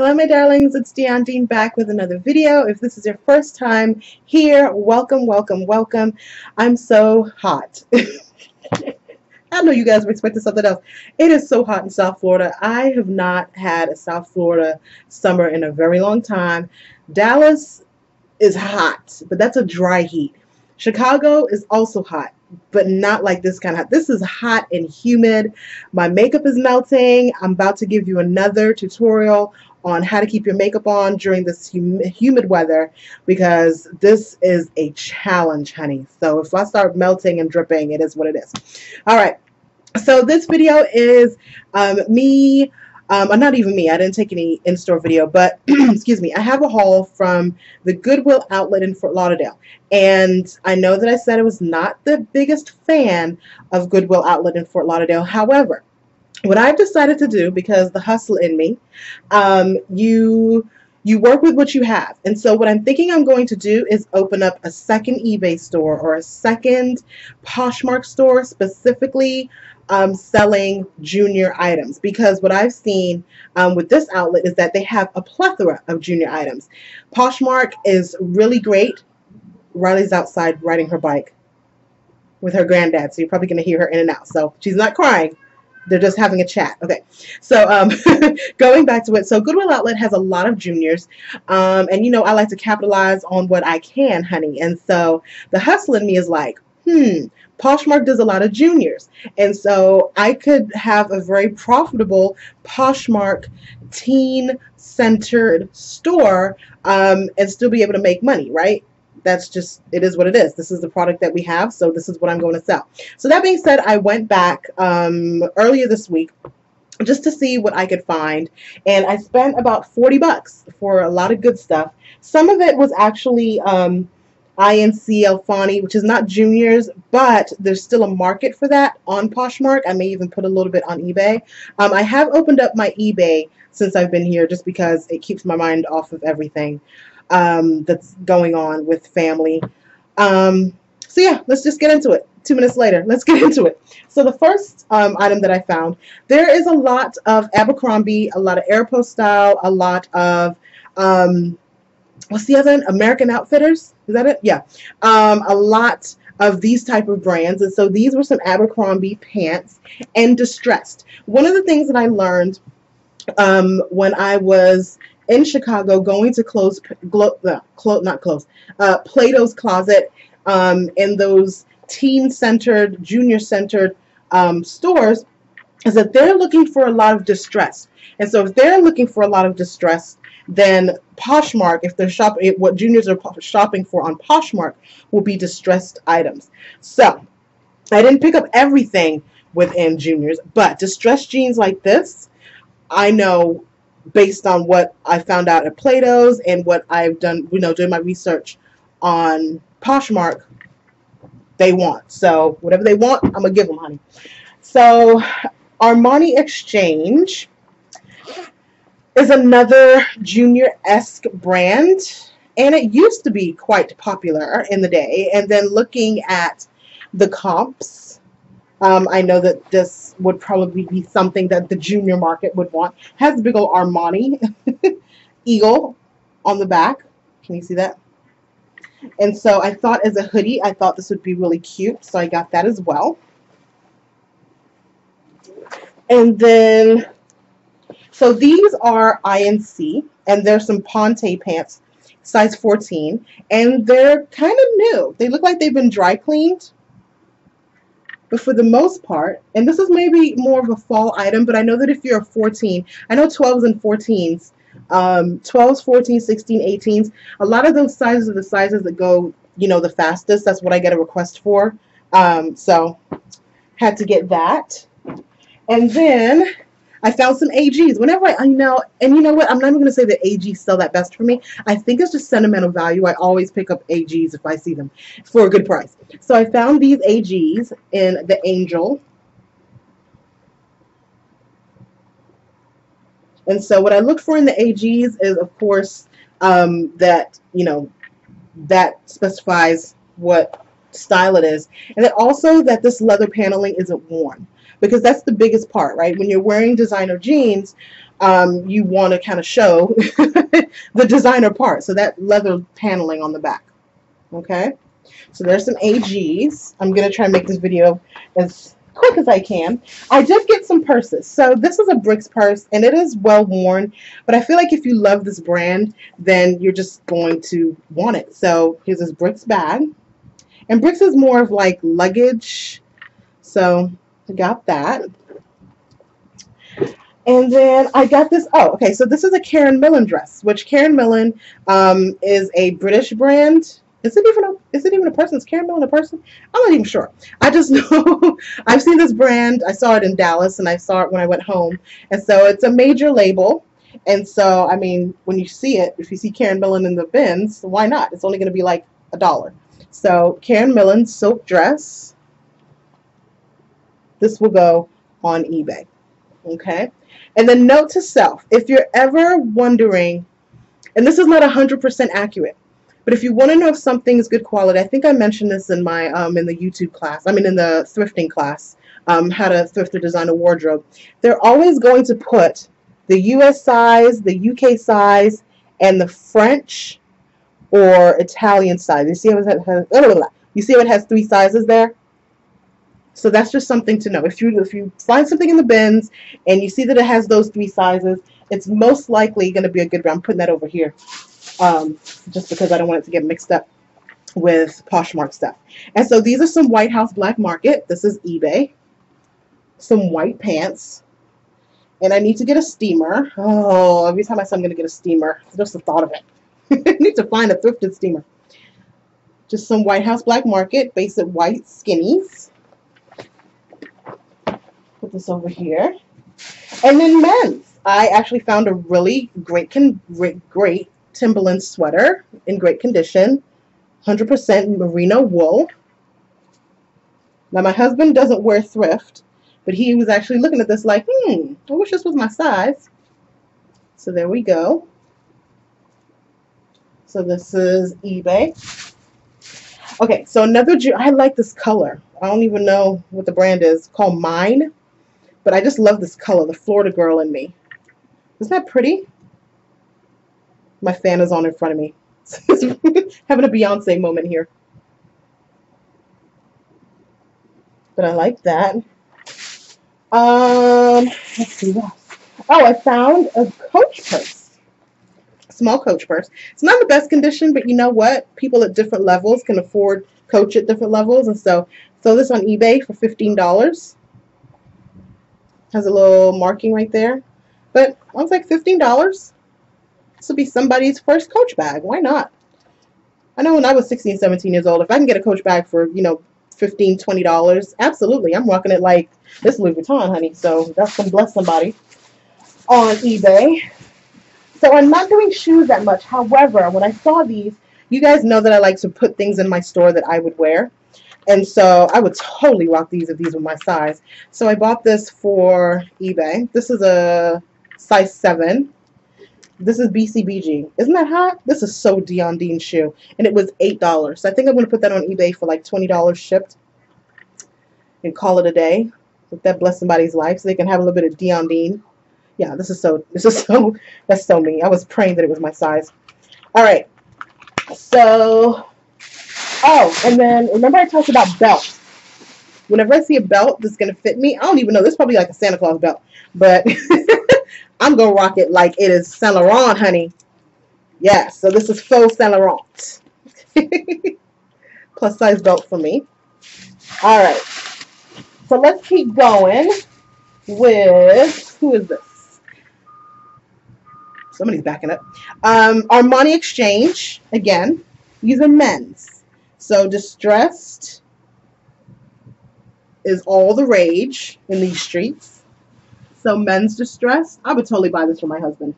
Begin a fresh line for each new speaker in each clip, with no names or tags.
Hello my darlings, it's Dean back with another video. If this is your first time here, welcome, welcome, welcome. I'm so hot. I know you guys were expecting something else. It is so hot in South Florida. I have not had a South Florida summer in a very long time. Dallas is hot, but that's a dry heat. Chicago is also hot, but not like this kind of hot. This is hot and humid. My makeup is melting. I'm about to give you another tutorial on how to keep your makeup on during this humid weather, because this is a challenge, honey. So if I start melting and dripping, it is what it is. All right. So this video is me. Not even me. I didn't take any in-store video, but excuse me. I have a haul from the Goodwill outlet in Fort Lauderdale. And I know that I said I was not the biggest fan of Goodwill outlet in Fort Lauderdale. However, what I've decided to do, because the hustle in me, you work with what you have. And so what I'm thinking I'm going to do is open up a second eBay store or a second Poshmark store, specifically selling junior items, because what I've seen with this outlet is that they have a plethora of junior items. Poshmark is really great. Riley's outside riding her bike with her granddad, so you're probably going to hear her in and out. So she's not crying. They're just having a chat. Okay, so going back to it, so Goodwill outlet has a lot of juniors, and you know I like to capitalize on what I can, honey. And so the hustle in me is like, Poshmark does a lot of juniors, and so I could have a very profitable Poshmark teen-centered store and still be able to make money, right? That's just, it is what it is. This is the product that we have, so this is what I'm going to sell. So that being said, I went back earlier this week just to see what I could find, and I spent about 40 bucks for a lot of good stuff. Some of it was actually INC Alfani, which is not juniors, but there's still a market for that on Poshmark. I may even put a little bit on eBay. I have opened up my eBay since I've been here, just because it keeps my mind off of everything that's going on with family. So yeah, let's just get into it. 2 minutes later, let's get into it. So the first item that I found, there is a lot of Abercrombie, a lot of Aeropostale, a lot of what's the other one? American Outfitters, is that it? Yeah. A lot of these type of brands. And so these were some Abercrombie pants, and distressed. One of the things that I learned when I was in Chicago going to Plato's Closet, in those teen-centered, junior-centered stores, is that they're looking for a lot of distress. And so if they're looking for a lot of distress, then Poshmark, if they're shopping, what juniors are shopping for on Poshmark will be distressed items. So I didn't pick up everything within juniors, but distressed jeans like this, I know based on what I found out at Plato's and what I've done, you know, doing my research on Poshmark, they want. So whatever they want, I'm gonna give them, honey. So Armani Exchange is another junior-esque brand, and it used to be quite popular in the day. And then looking at the comps, I know that this would probably be something that the junior market would want. Has a big old Armani eagle on the back. Can you see that? And so I thought, as a hoodie, I thought this would be really cute, so I got that as well. And then, so these are INC, and there's some Ponte pants, size 14, and they're kind of new. They look like they've been dry cleaned. But for the most part, and this is maybe more of a fall item, but I know that if you're a 14, I know 12s and 14s, 12s, 14s, 16, 18s, a lot of those sizes are the sizes that go, you know, the fastest. That's what I get a request for. So had to get that. And then I found some AGs. Whenever and you know what? I'm not even going to say that AGs sell that best for me. I think it's just sentimental value. I always pick up AGs if I see them for a good price. So I found these AGs in the Angel. And so what I look for in the AGs is, of course, that, you know, that specifies what style it is. And then also that this leather paneling isn't worn, because that's the biggest part, right? When you're wearing designer jeans, you want to kind of show the designer part. So that leather paneling on the back. Okay, so there's some AGs. I'm going to try and make this video as quick as I can. I did get some purses. So this is a Bricks purse, and it is well worn, but I feel like if you love this brand, then you're just going to want it. So here's this Bricks bag, and Bricks is more of like luggage, so I got that. And then I got this, oh, okay, so this is a Karen Millen dress, which Karen Millen is a British brand. Is it even a person? Is Karen Millen a person? I'm not even sure. I just know I've seen this brand. I saw it in Dallas, and I saw it when I went home. And so it's a major label. And so, I mean, when you see it, if you see Karen Millen in the bins, why not? It's only going to be like $1. So Karen Millen silk dress. This will go on eBay. Okay. And then note to self, if you're ever wondering, and this is not 100% accurate, but if you want to know if something is good quality, I think I mentioned this in my in the YouTube class, in the thrifting class, how to thrift or design a wardrobe. They're always going to put the US size, the UK size, and the French or Italian size. You see how it has 3 sizes there? So that's just something to know. If you find something in the bins and you see that it has those 3 sizes, it's most likely going to be a good brand. I'm putting that over here just because I don't want it to get mixed up with Poshmark stuff. And so these are some White House Black Market. This is eBay. Some white pants. And I need to get a steamer. Oh, every time I say I'm going to get a steamer, just the thought of it. I need to find a thrifted steamer. Just some White House Black Market, basic white skinnies. Put this over here. And then men's. I actually found a really great Timberland sweater in great condition. 100% merino wool. Now my husband doesn't wear thrift, but he was actually looking at this like, I wish this was my size. So there we go. So this is eBay. Okay, so I like this color. I don't even know what the brand is. It's called Mine. But I just love this color, the Florida girl in me. Isn't that pretty? My fan is on in front of me. Having a Beyonce moment here. But I like that. Let's see what else. Oh, I found a Coach purse. A small Coach purse. It's not in the best condition, but you know what? People at different levels can afford Coach at different levels. And so, throw this on eBay for $15. Has a little marking right there. But I was like, $15? This will be somebody's first Coach bag. Why not? I know when I was 16, 17 years old, if I can get a Coach bag for, $15, $20, absolutely. I'm rocking it like this Louis Vuitton, honey. So that's going to bless somebody on eBay. So I'm not doing shoes that much. However, when I saw these, you guys know that I like to put things in my store that I would wear. And so I would totally rock these if these were my size. So I bought this for eBay. This is a size 7. This is BCBG. Isn't that hot? This is so Dion Dean shoe. And it was $8. So I think I'm going to put that on eBay for like $20 shipped. And call it a day. Let that bless somebody's life so they can have a little bit of Dion Dean. Yeah, that's so me. I was praying that it was my size. All right. So... Oh, and then remember I talked about belts. Whenever I see a belt that's going to fit me, I don't even know. This is probably like a Santa Claus belt. But I'm going to rock it like it is Saint Laurent, honey. Yeah, so this is faux Saint Laurent. Plus size belt for me. All right. So let's keep going with, who is this? Somebody's backing up. Armani Exchange, again. These are men's. So distressed is all the rage in these streets. So men's distressed. I would totally buy this for my husband.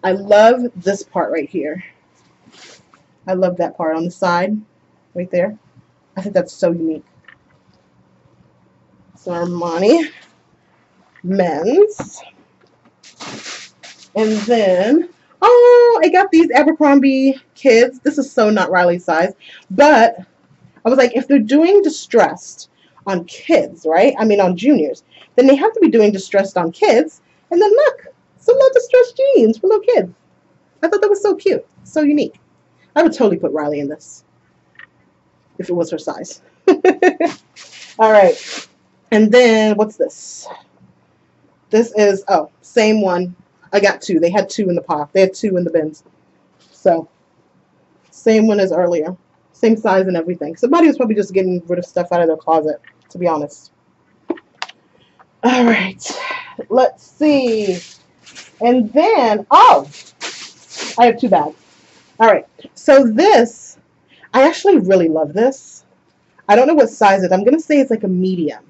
I love this part right here. I love that part on the side right there. I think that's so unique. So Armani men's. And then, oh, I got these Abercrombie kids. This is so not Riley's size, but I was like, if they're doing distressed on kids, right? I mean, on juniors, then they have to be doing distressed on kids. And then look, some little distressed jeans for little kids. I thought that was so cute, so unique. I would totally put Riley in this if it was her size. All right. And then what's this? This is, oh, same one. I got two. They had two in the pile. They had two in the bins. So, same one as earlier. Same size and everything. Somebody was probably just getting rid of stuff out of their closet, to be honest. All right. Let's see. And then, oh, I have two bags. All right. So this, I actually really love this. I don't know what size it is. I'm going to say it's like a medium.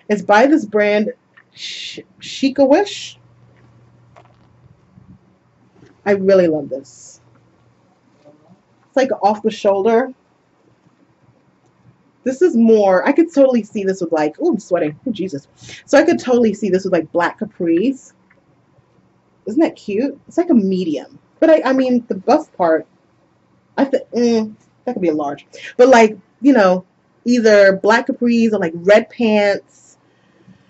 It's by this brand, Chica-Wish. I really love this. It's like off the shoulder. This is more, I could totally see this with like, oh, I'm sweating. Oh, Jesus. So I could totally see this with like black capris. Isn't that cute? It's like a medium. But I mean, the bust part, I think, that could be a large. But like, you know, either black capris or like red pants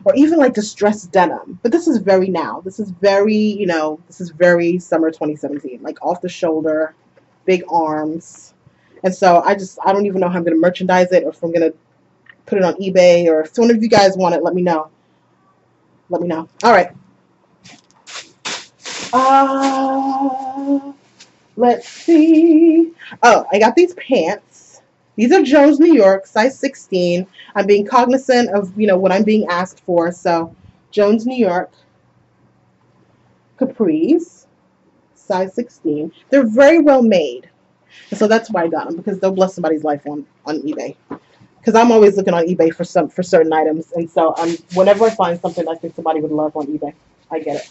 or even like distressed denim. But this is very now. This is very, you know, this is very summer 2017. Like off the shoulder, big arms. And so I don't even know how I'm going to merchandise it or if I'm going to put it on eBay or if one of you guys want it, let me know. Let me know. All right. Let's see. Oh, I got these pants. These are Jones, New York, size 16. I'm being cognizant of, you know, what I'm being asked for. So, Jones, New York, capris, size 16. They're very well made. And so that's why I got them, because they'll bless somebody's life on eBay. Because I'm always looking on eBay for certain items. And so whenever I find something I think somebody would love on eBay, I get it.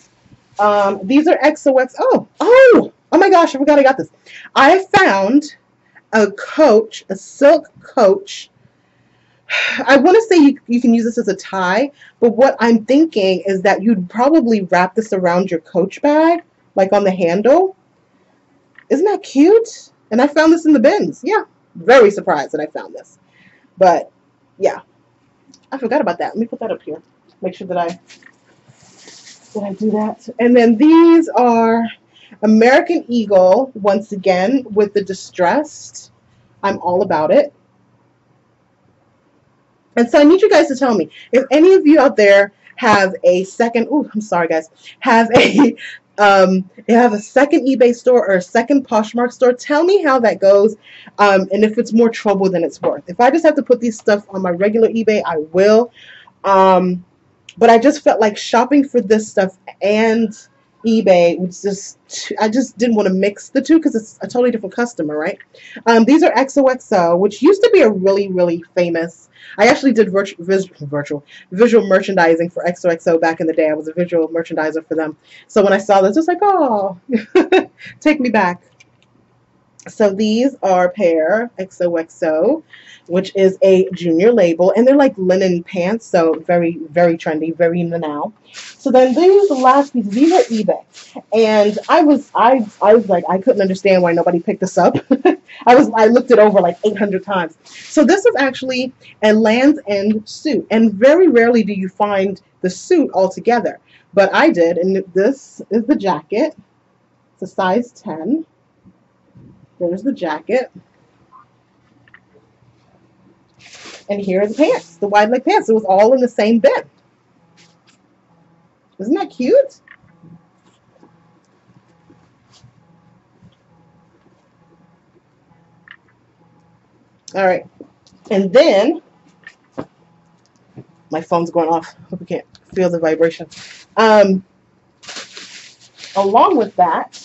These are XOXO. Oh my gosh, I forgot I got this. I found a coach, a silk coach. I want to say you can use this as a tie, but what I'm thinking is that you'd probably wrap this around your coach bag, like on the handle. Isn't that cute? And I found this in the bins. Yeah, very surprised that I found this. But, yeah, I forgot about that. Let me put that up here. Make sure that I do that. And then these are American Eagle, once again, with the distressed. I'm all about it. And so I need you guys to tell me, if any of you out there have a second, I'm sorry guys, have a second eBay store or a second Poshmark store, tell me how that goes, and if it's more trouble than it's worth. If I just have to put these stuff on my regular eBay, I will. But I just felt like shopping for this stuff and eBay was just, I just didn't want to mix the two because it's a totally different customer, right? These are XOXO, which used to be a really, really famous. I actually did visual merchandising for XOXO back in the day. I was a visual merchandiser for them. So when I saw this, I was like, oh, take me back. So these are a pair, XOXO, which is a junior label, and they're like linen pants, so very, very trendy, very in the now. So then these last pieces, these are eBay, and I was like, I couldn't understand why nobody picked this up. I looked it over like 800 times. So this is actually a Land's End suit, and very rarely do you find the suit all together, but I did, and this is the jacket. It's a size 10. There's the jacket. And here are the pants, the wide leg pants. It was all in the same bin. Isn't that cute? All right. And then, my phone's going off. Hope you can't feel the vibration. Along with that,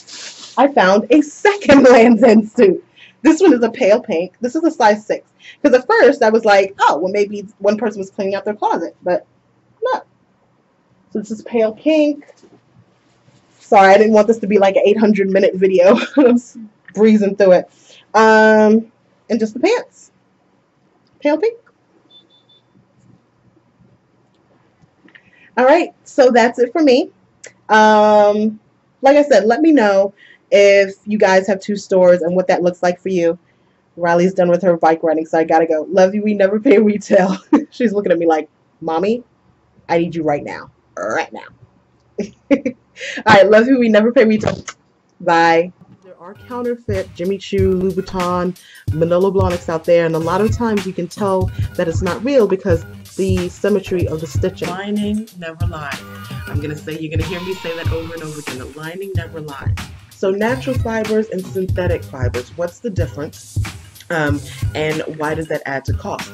I found a second Land's End suit. This one is a pale pink. This is a size 6. Because at first I was like, oh, well, maybe one person was cleaning out their closet. But no. So this is pale pink. Sorry, I didn't want this to be like an 800-minute video. I'm breezing through it. And just the pants. Pale pink. All right. So that's it for me. Like I said, let me know if you guys have two stores and what that looks like for you. Riley's done with her bike riding, so I gotta go. Love you. We never pay retail. She's looking at me like, Mommy, I need you right now. Right now. All right, love you. We never pay retail. Bye. There are counterfeit Jimmy Choo, Louboutin, Manolo Blahniks out there, and a lot of times you can tell that it's not real because the symmetry of the stitching. Lining never lies. I'm gonna say, you're gonna hear me say that over and over again. The lining never lies. So natural fibers and synthetic fibers, what's the difference? And why does that add to cost?